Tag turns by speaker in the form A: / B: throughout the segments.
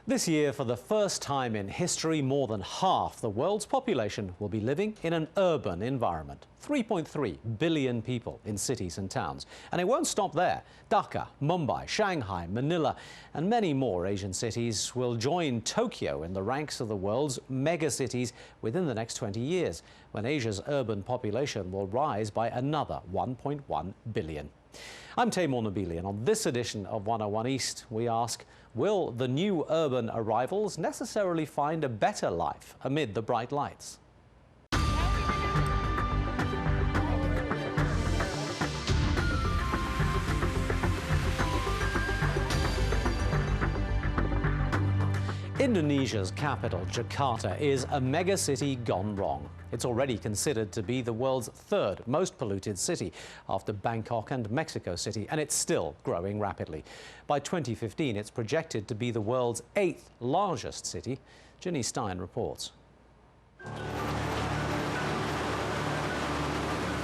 A: This year, for the first time in history, more than half the world's population will be living in an urban environment. 3.3 billion people in cities and towns. And it won't stop there. Dhaka, Mumbai, Shanghai, Manila and many more Asian cities will join Tokyo in the ranks of the world's megacities within the next 20 years, when Asia's urban population will rise by another 1.1 billion. I'm Taimur Nabili, and on this edition of 101 East, we ask, will the new urban arrivals necessarily find a better life amid the bright lights? Indonesia's capital, Jakarta, is a megacity gone wrong. It's already considered to be the world's third most polluted city after Bangkok and Mexico City, and it's still growing rapidly. By 2015, it's projected to be the world's 8th largest city. Ginny Stein reports.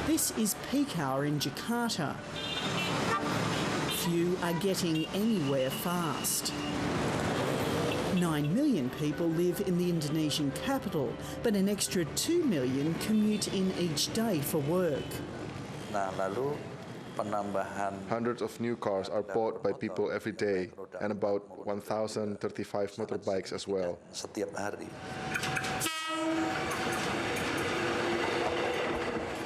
B: This is peak hour in Jakarta. Few are getting anywhere fast. 9 million people live in the Indonesian capital, but an extra 2 million commute in each day for work.
C: Hundreds of new cars are bought by people every day, and about 1,035 motorbikes as well.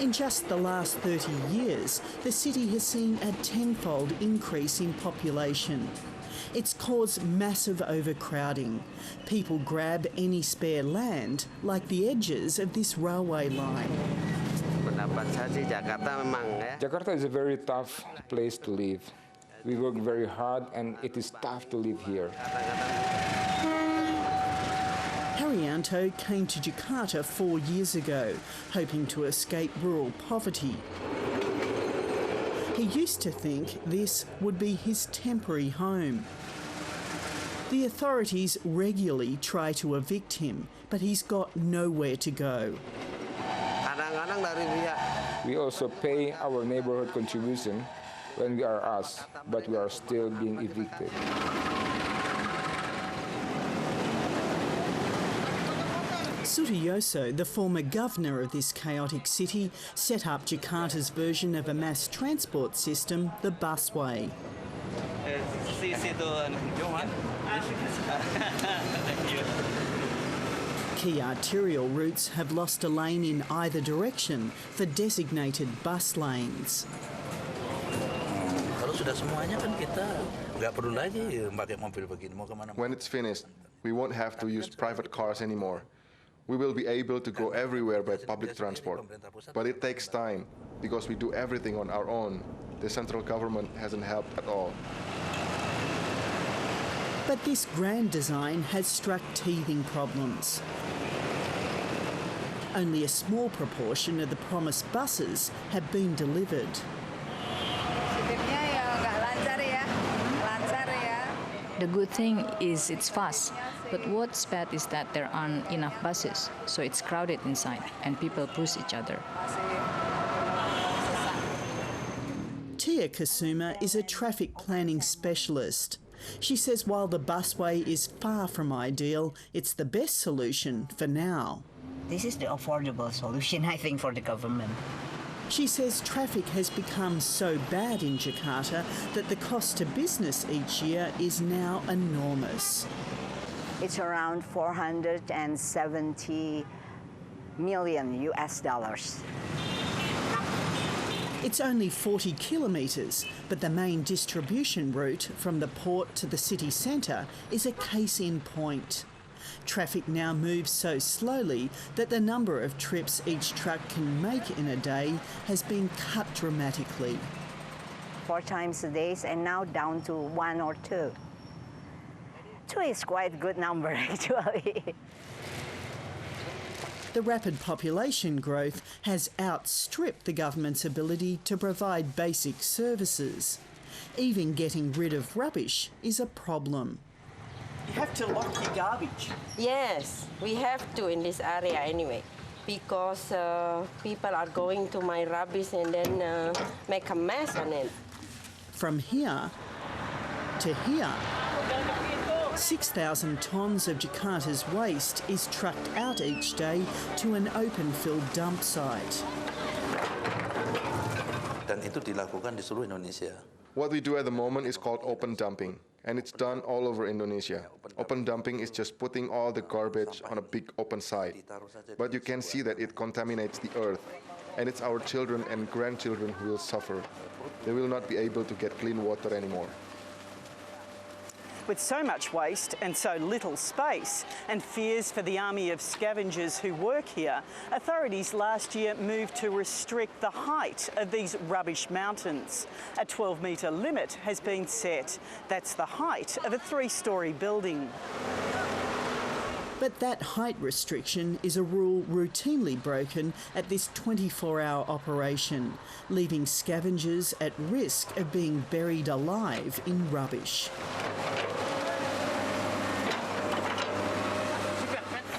B: In just the last 30 years, the city has seen a tenfold increase in population. It's caused massive overcrowding. People grab any spare land, like the edges of this railway line.
D: Jakarta is a very tough place to live. We work very hard and it is tough to live here.
B: HARYANTO came to Jakarta 4 years ago, hoping to escape rural poverty. He used to think this would be his temporary home. The authorities regularly try to evict him, but he's got nowhere to go.
D: We also pay our neighborhood contribution when we are asked, but we are still being evicted.
B: SUTIYOSO, the former governor of this chaotic city, set up Jakarta's version of a mass transport system, the busway. Key arterial routes have lost a lane in either direction for designated bus lanes.
C: When it's finished, we won't have to use private cars anymore. We will be able to go everywhere by public transport. But it takes time, because we do everything on our own. The central government hasn't helped at all.
B: But this grand design has struck teething problems. Only a small proportion of the promised buses have been delivered.
E: The good thing is it's fast, but what's bad is that there aren't enough buses, so it's crowded inside and people push each other.
B: Tia Kasuma is a traffic planning specialist. She says while the busway is far from ideal, it's the best solution for now.
F: This is the affordable solution, I think, for the government.
B: She says traffic has become so bad in Jakarta that the cost to business each year is now enormous.
G: It's around 470 million US dollars.
B: It's only 40 kilometres, but the main distribution route from the port to the city centre is a case in point. Traffic now moves so slowly that the number of trips each truck can make in a day has been cut dramatically.
G: 4 times a day and now down to 1 or 2. 2 is quite a good number, actually.
B: The rapid population growth has outstripped the government's ability to provide basic services. Even getting rid of rubbish is a problem.
H: You have to lock your garbage.
I: Yes, we have to in this area anyway, because people are going to my rubbish and then make a mess on it.
B: From here to here. 6,000 tonnes of Jakarta's waste is trucked out each day to an open-fill dump site.
J: Dan itu dilakukan di seluruh Indonesia.
C: What we do at the moment is called open dumping, and it's done all over Indonesia. Open dumping is just putting all the garbage on a big open site. But you can see that it contaminates the earth, and it's our children and grandchildren who will suffer. They will not be able to get clean water anymore.
B: With so much waste and so little space, and fears for the army of scavengers who work here, authorities last year moved to restrict the height of these rubbish mountains. A 12-metre limit has been set. That's the height of a 3-storey building. But that height restriction is a rule routinely broken at this 24-hour operation, leaving scavengers at risk of being buried alive in rubbish.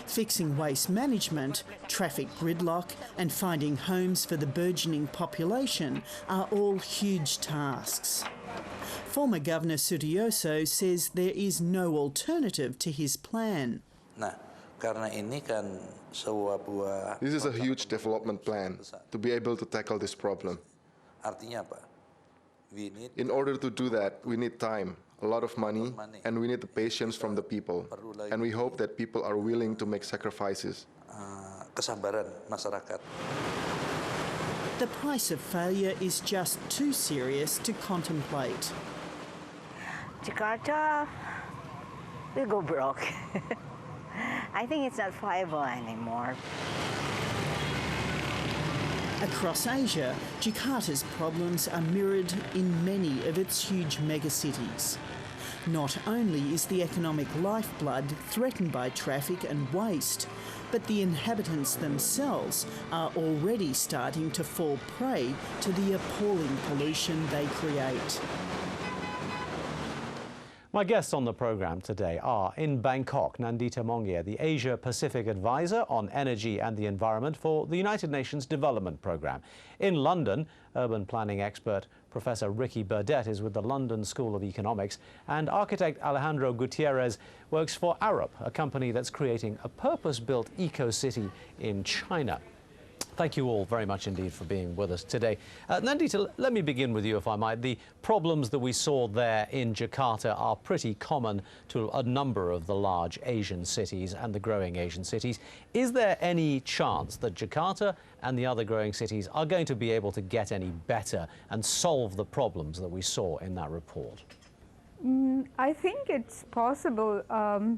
B: Fixing waste management, traffic gridlock and finding homes for the burgeoning population are all huge tasks. Former Governor SUTIYOSO says there is no alternative to his plan.
C: This is a huge development plan to be able to tackle this problem. In order to do that, we need time, a lot of money, and we need the patience from the people. And we hope that people are willing to make sacrifices. The
B: price of failure is just too serious to contemplate.
G: Jakarta will go broke. I think it's not viable anymore.
B: Across Asia, Jakarta's problems are mirrored in many of its huge megacities. Not only is the economic lifeblood threatened by traffic and waste, but the inhabitants themselves are already starting to fall prey to the appalling pollution they create.
A: My guests on the programme today are, in Bangkok, Nandita Mongia, the Asia-Pacific Advisor on Energy and the Environment for the United Nations Development Programme. In London, urban planning expert Professor Ricky Burdett is with the London School of Economics, and architect Alejandro Gutierrez works for Arup, a company that's creating a purpose-built eco-city in China. Thank you all very much indeed for being with us today. Nandita, let me begin with you, if I might. The problems that we saw there in Jakarta are pretty common to a number of the large Asian cities and the growing Asian cities. Is there any chance that Jakarta and the other growing cities are going to be able to get any better and solve the problems that we saw in that report?
K: I think it's possible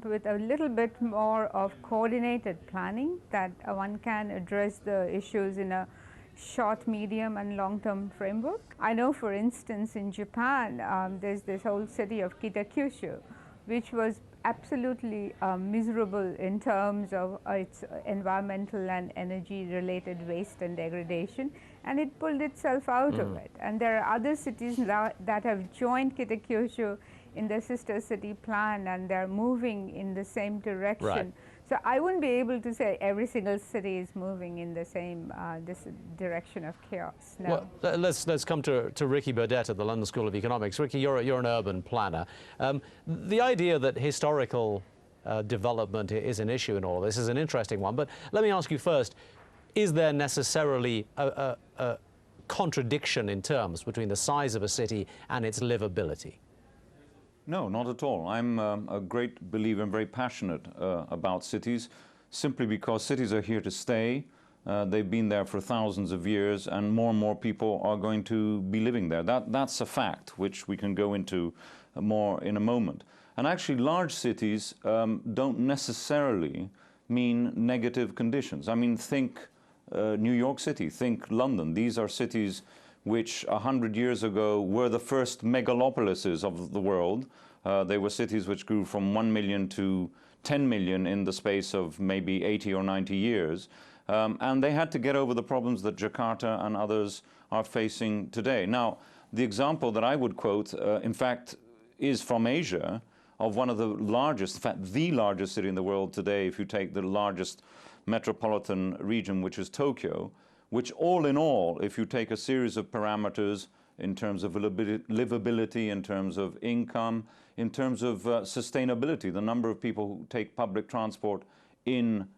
K: with a little bit more of coordinated planning that one can address the issues in a short, medium and long-term framework. I know, for instance, in Japan, there's this whole city of Kitakyushu, which was absolutely miserable in terms of its environmental and energy-related waste and degradation, and it pulled itself out of it. And there are other cities that have joined Kitakyushu in the sister city plan, and they're moving in the same direction.
A: Right.
K: So I wouldn't be able to say every single city is moving in the same this direction of chaos. No.
A: Well, let's come to Ricky Burdett at the London School of Economics. Ricky, you're an urban planner. The idea that historical development is an issue in all this is an interesting one. But let me ask you first: is there necessarily a contradiction in terms between the size of a city and its livability?
L: No, not at all. I'm a great believer and very passionate about cities, simply because cities are here to stay. They've been there for thousands of years, and more people are going to be living there. That's a fact, which we can go into more in a moment. And actually, large cities don't necessarily mean negative conditions. I mean, think New York City, think London. These are cities which 100 years ago were the first megalopolises of the world. They were cities which grew from 1 million to 10 million in the space of maybe 80 or 90 years. And they had to get over the problems that Jakarta and others are facing today. Now, the example that I would quote, in fact, is from Asia, of one of the largest, in fact, the largest city in the world today, if you take the largest metropolitan region, which is Tokyo, which all in all, if you take a series of parameters, in terms of livability, in terms of income, in terms of sustainability. The number of people who take public transport in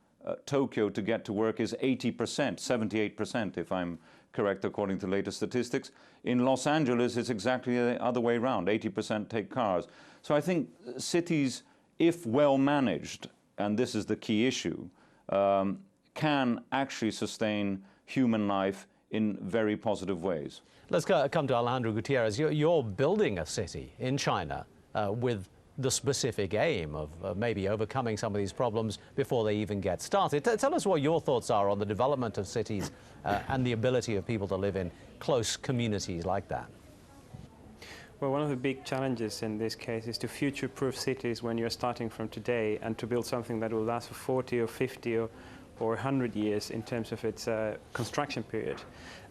L: Tokyo to get to work is 80%, 78% if I'm correct according to latest statistics. In Los Angeles, it's exactly the other way around, 80% take cars. So I think cities, if well managed, and this is the key issue, can actually sustain human life in very positive ways.
A: Let's come to Alejandro Gutierrez. You're building a city in China with the specific aim of maybe overcoming some of these problems before they even get started. Tell us what your thoughts are on the development of cities and the ability of people to live in close communities like that.
M: Well, one of the big challenges in this case is to future-proof cities when you're starting from today and to build something that will last for 40 or 50 or 100 years in terms of its construction period.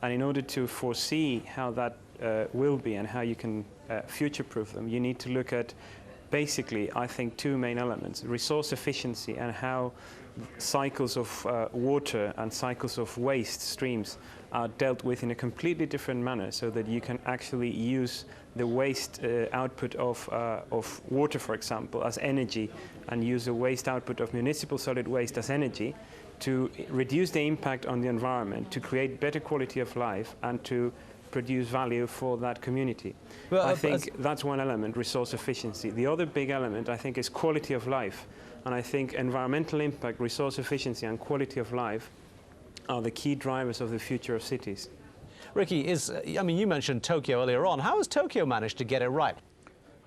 M: And in order to foresee how that will be and how you can future-proof them, you need to look at basically, I think, two main elements: resource efficiency and how cycles of water and cycles of waste streams are dealt with in a completely different manner, so that you can actually use the waste output of water, for example, as energy, and use the waste output of municipal solid waste as energy to reduce the impact on the environment, to create better quality of life, and to produce value for that community. Well, I think that's one element, resource efficiency. The other big element, I think, is quality of life. And I think environmental impact, resource efficiency, and quality of life are the key drivers of the future of cities.
A: Ricky, I mean, you mentioned Tokyo earlier on. How has Tokyo managed to get it right?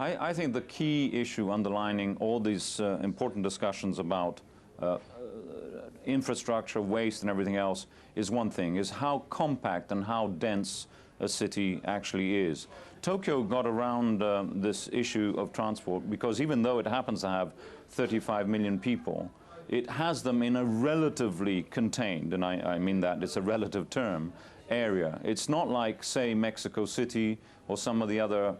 L: I think the key issue underlining all these important discussions about infrastructure, waste, and everything else is one thing, is how compact and how dense a city actually is. Tokyo got around this issue of transport because even though it happens to have 35 million people, it has them in a relatively contained, and I mean that it's a relative term, area. It's not like, say, Mexico City or some of the other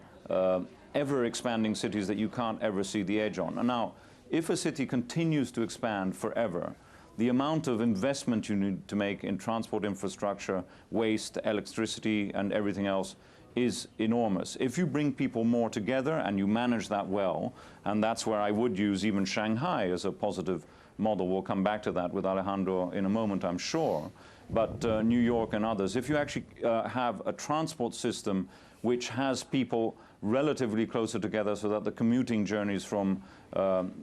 L: ever-expanding cities that you can't ever see the edge on. And now, if a city continues to expand forever, the amount of investment you need to make in transport infrastructure, waste, electricity, and everything else is enormous. If you bring people more together and you manage that well, and that's where I would use even Shanghai as a positive model. We'll come back to that with Alejandro in a moment, I'm sure. But New York and others, if you actually have a transport system which has people relatively closer together so that the commuting journeys from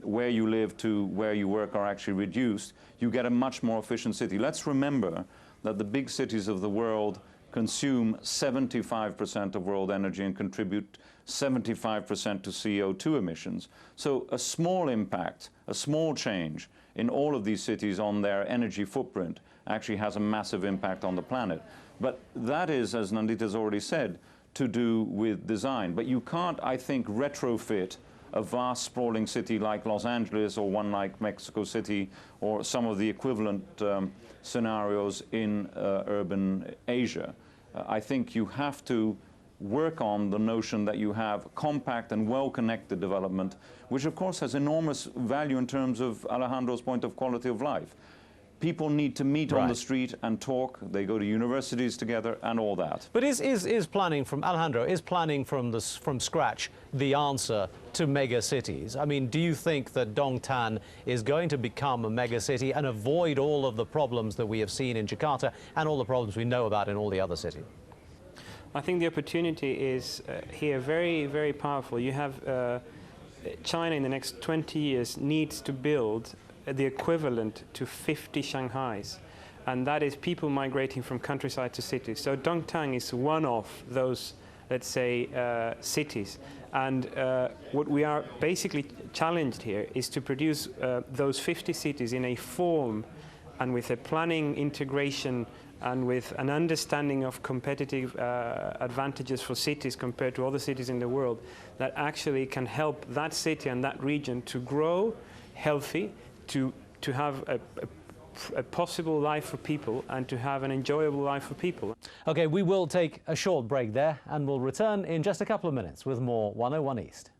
L: where you live to where you work are actually reduced, you get a much more efficient city. Let's remember that the big cities of the world consume 75% of world energy and contribute 75% to CO2 emissions. So a small impact, a small change in all of these cities on their energy footprint actually has a massive impact on the planet. But that is, as Nandita's already said, to do with design. But you can't, I think, retrofit a vast sprawling city like Los Angeles or one like Mexico City or some of the equivalent scenarios in urban Asia. I think you have to work on the notion that you have compact and well-connected development, which of course has enormous value in terms of Alejandro's point of quality of life. People need to meet on the street and talk. They go to universities together and all that.
A: But is planning from, Alejandro, is planning from scratch the answer to mega cities? I mean, do you think that Dongtan is going to become a mega city and avoid all of the problems that we have seen in Jakarta and all the problems we know about in all the other cities?
M: I think the opportunity is here very, very powerful. You have China in the next 20 years needs to build the equivalent to 50 Shanghais, and that is people migrating from countryside to cities. So Dongtan is one of those, let's say, cities. And what we are basically challenged here is to produce those 50 cities in a form and with a planning integration and with an understanding of competitive advantages for cities compared to other cities in the world that actually can help that city and that region to grow healthy, to have a possible life for people and to have an enjoyable life for people.
A: Okay, we will take a short break there and we'll return in just a couple of minutes with more 101 East.